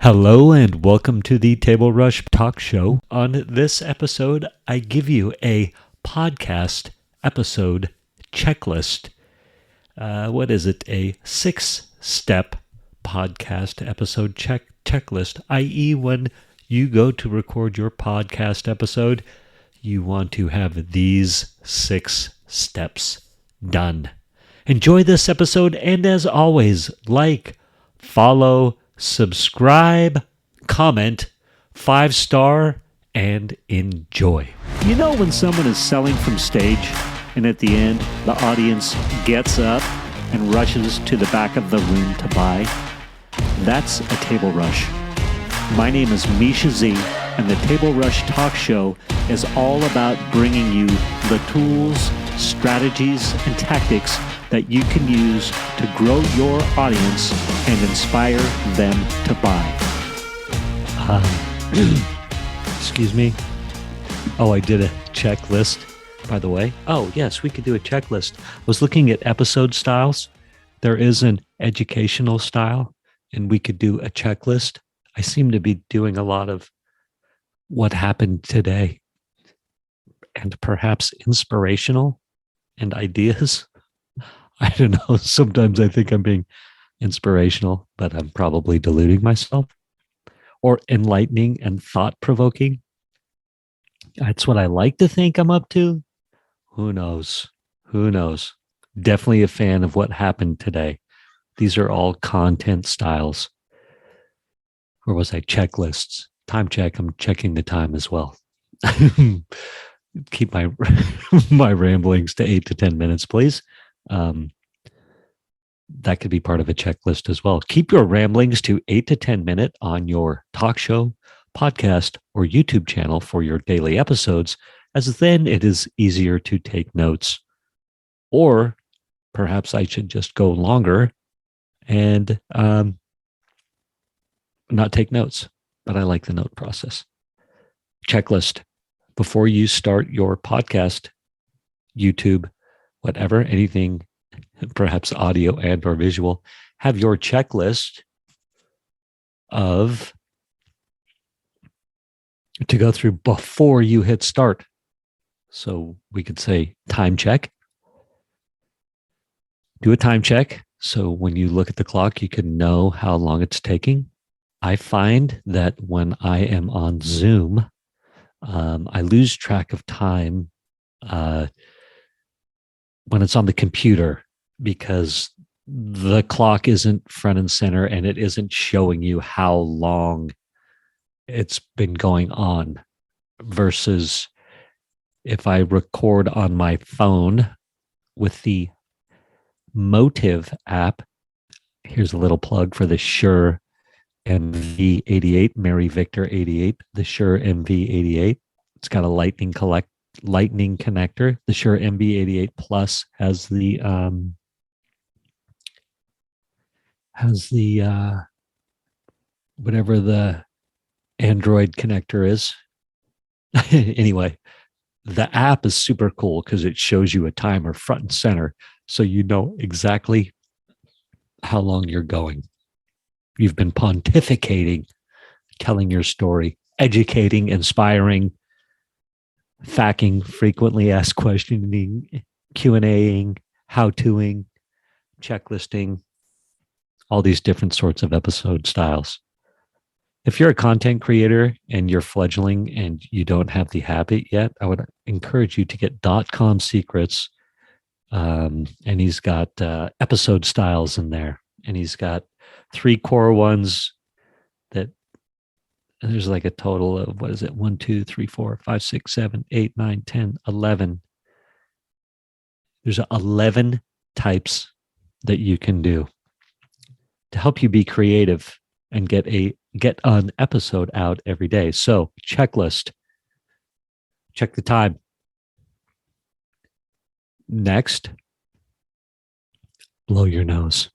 Hello and welcome to the Table Rush Talk Show. On this episode, I give you a podcast episode checklist. What is it? A 6-step podcast episode checklist, i.e., when you go to record your podcast episode, you want to have these 6 steps done. Enjoy this episode, and as always, like, follow, subscribe, comment, 5-star, and enjoy. You know when someone is selling from stage and at the end the audience gets up and rushes to the back of the room to buy? That's a table rush. My name is Mischa Z, and the Table Rush Talk Show is all about bringing you the tools, strategies, and tactics that you can use to grow your audience and inspire them to buy. Excuse me. Oh, I did a checklist, by the way. Oh, yes, we could do a checklist. I was looking at episode styles. There is an educational style, and we could do a checklist. I seem to be doing a lot of what happened today and perhaps inspirational and ideas. I don't know. Sometimes I think I'm being inspirational, but I'm probably deluding myself. Or enlightening and thought-provoking. That's what I like to think I'm up to. Who knows? Who knows? Definitely a fan of what happened today. These are all content styles. Or was I checklists? Time check. I'm checking the time as well. Keep my my ramblings to 8 to 10 minutes, please. That could be part of a checklist as well. Keep your ramblings to 8 to 10 minutes on your talk show, podcast, or YouTube channel for your daily episodes, as then it is easier to take notes. Or perhaps I should just go longer and not take notes, but I like the note process. Checklist. Before you start your podcast, YouTube, whatever, anything, perhaps audio and or visual, have your checklist of to go through before you hit start. So we could say time check. Do a time check. So when you look at the clock, you can know how long it's taking. I find that when I am on Zoom, I lose track of time when it's on the computer, because the clock isn't front and center and it isn't showing you how long it's been going on, versus if I record on my phone with the Motive app. Here's a little plug for the Shure MV88, Mary Victor 88, the Shure MV88. It's got a lightning connector. The Shure MV88 Plus has the whatever the Android connector is. Anyway, the app is super cool because it shows you a timer front and center, so you know exactly how long you're going. You've been pontificating, telling your story, educating, inspiring, facting, frequently asked questioning, Q&Aing, how-toing, checklisting, all these different sorts of episode styles. If you're a content creator and you're fledgling and you don't have the habit yet, I would encourage you to get .com Secrets. And he's got episode styles in there. And he's got 3 core ones that there's like a total of, 1, 2, 3, 4, 5, 6, 7, 8, 9, 10, 11. There's 11 types that you can do to help you be creative and get an episode out every day. So checklist, check the time. Next, blow your nose.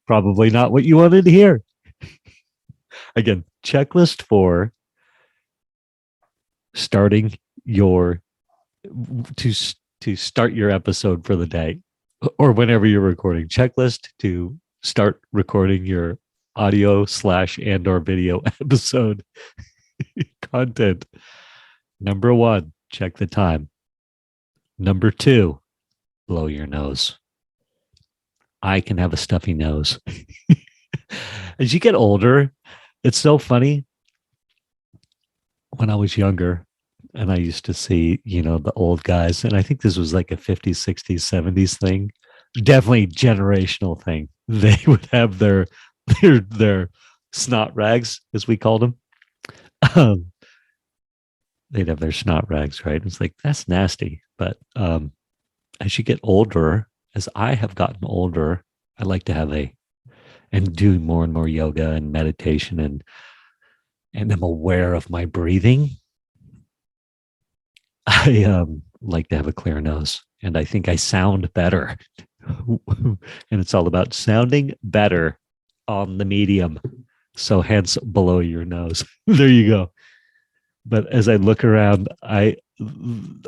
Probably not what you wanted to hear. Again, checklist for starting your to start your episode for the day or whenever you're recording. Checklist to start recording your audio slash and or video episode content. Number one, check the time. Number two, blow your nose. I can have a stuffy nose. As you get older, it's so funny. When I was younger, and I used to see, the old guys, and I think this was like a 50s, 60s, 70s thing, definitely generational thing. They would have their snot rags, as we called them. Um, they'd have their snot rags, right? It's like, that's nasty. But as you get older, as I have gotten older, I like to have and do more and more yoga and meditation, and I'm aware of my breathing. I like to have a clear nose, and I think I sound better. And it's all about sounding better on the medium. So hence below your nose. There you go. But as I look around, I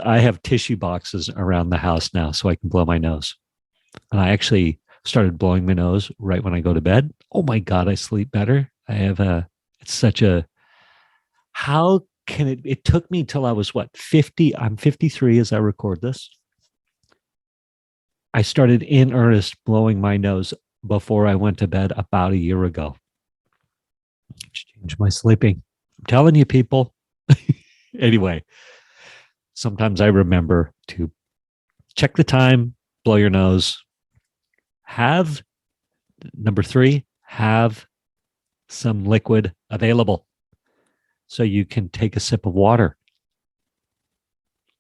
have tissue boxes around the house now so I can blow my nose. And I actually started blowing my nose right when I go to bed. Oh my God, I sleep better. It's such a, how can it took me till I was 50? I'm 53 as I record this. I started in earnest blowing my nose before I went to bed about a year ago. Changed my sleeping. I'm telling you, people. Anyway, sometimes I remember to check the time, blow your nose. Number three, have some liquid available so you can take a sip of water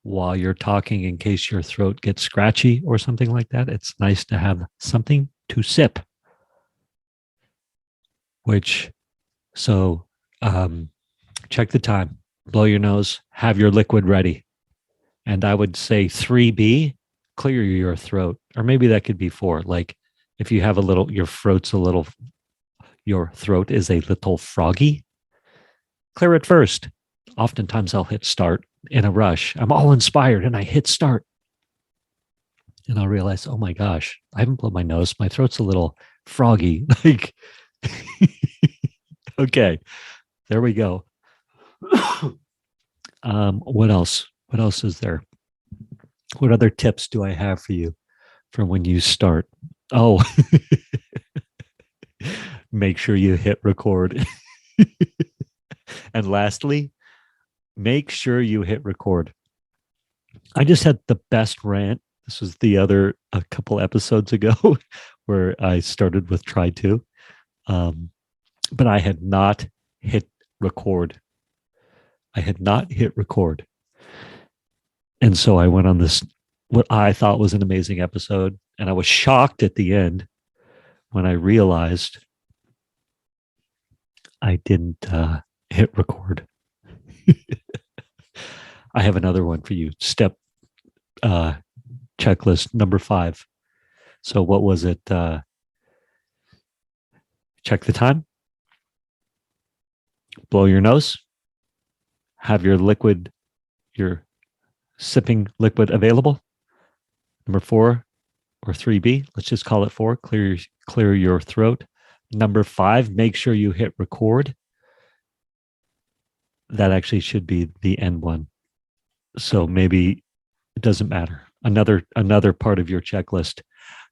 while you're talking in case your throat gets scratchy or something like that. It's nice to have something to sip. Check the time, blow your nose, have your liquid ready. And I would say 3B, clear your throat. Or maybe that could be 4. Like if you have your throat is a little froggy, clear it first. Oftentimes I'll hit start in a rush. I'm all inspired and I hit start. And I'll realize, oh my gosh, I haven't blown my nose. My throat's a little froggy. Like, okay, there we go. What else? What else is there? What other tips do I have for you for when you start? Oh, make sure you hit record. And lastly, make sure you hit record. I just had the best rant. This was a couple episodes ago where I started with try to, but I had not hit record. And so I went on this, what I thought was an amazing episode. And I was shocked at the end when I realized I didn't hit record. I have another one for you. Step checklist number 5. So what was it? Check the time. Blow your nose. Have your sipping liquid available. Number 4 or 3B. Let's just call it 4. Clear your throat. Number 5, make sure you hit record. That actually should be the end one. So maybe it doesn't matter. Another part of your checklist.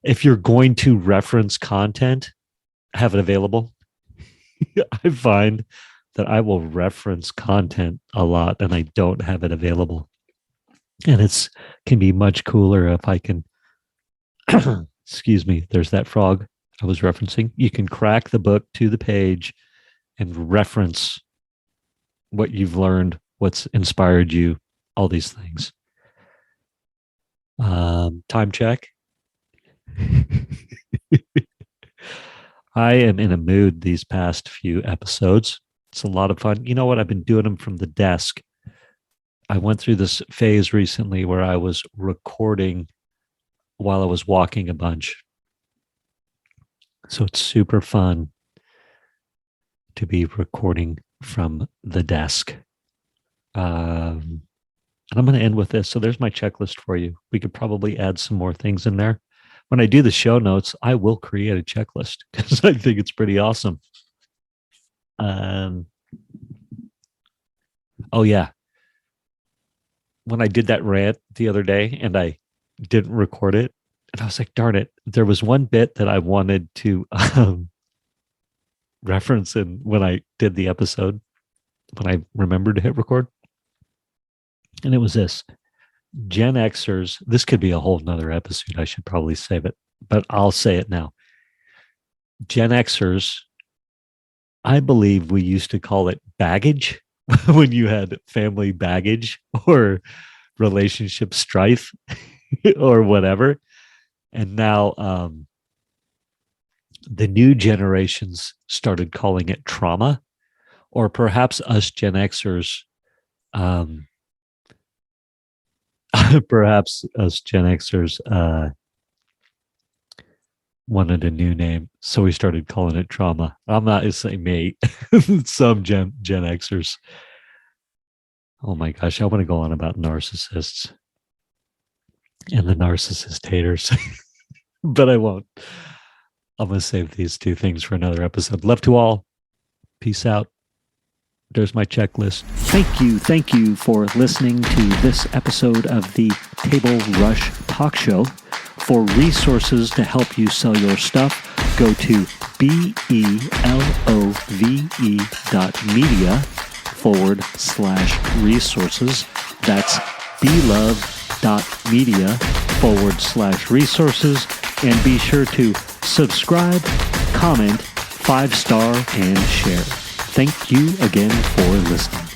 If you're going to reference content, have it available. I find that I will reference content a lot and I don't have it available. And can be much cooler if I can, excuse me, there's that frog I was referencing. You can crack the book to the page and reference what you've learned, what's inspired you, all these things. Time check. I am in a mood these past few episodes. It's a lot of fun. You know what? I've been doing them from the desk. I went through this phase recently where I was recording while I was walking a bunch. So it's super fun to be recording from the desk. And I'm going to end with this. So there's my checklist for you. We could probably add some more things in there, when I do the show notes, I will create a checklist because I think it's pretty awesome. Oh yeah, when I did that rant the other day and I didn't record it, and I was like, darn it, there was one bit that I wanted to reference in when I did the episode, when I remembered to hit record. And it was this: Gen Xers, this could be a whole nother episode. I should probably save it, but I'll say it now. Gen Xers, I believe we used to call it baggage when you had family baggage or relationship strife or whatever. And now the new generations started calling it trauma, or perhaps us Gen Xers, perhaps us Gen Xers wanted a new name, so we started calling it trauma. I'm not saying me, some Gen Xers. Oh my gosh, I want to go on about narcissists and the narcissist haters, but I won't. I'm going to save these two things for another episode. Love to all. Peace out. There's my checklist. Thank you for listening to this episode of the Table Rush Talk Show. For resources to help you sell your stuff, go to belove.media/resources. That's belove.media/resources. And be sure to subscribe, comment, 5-star, and share. Thank you again for listening.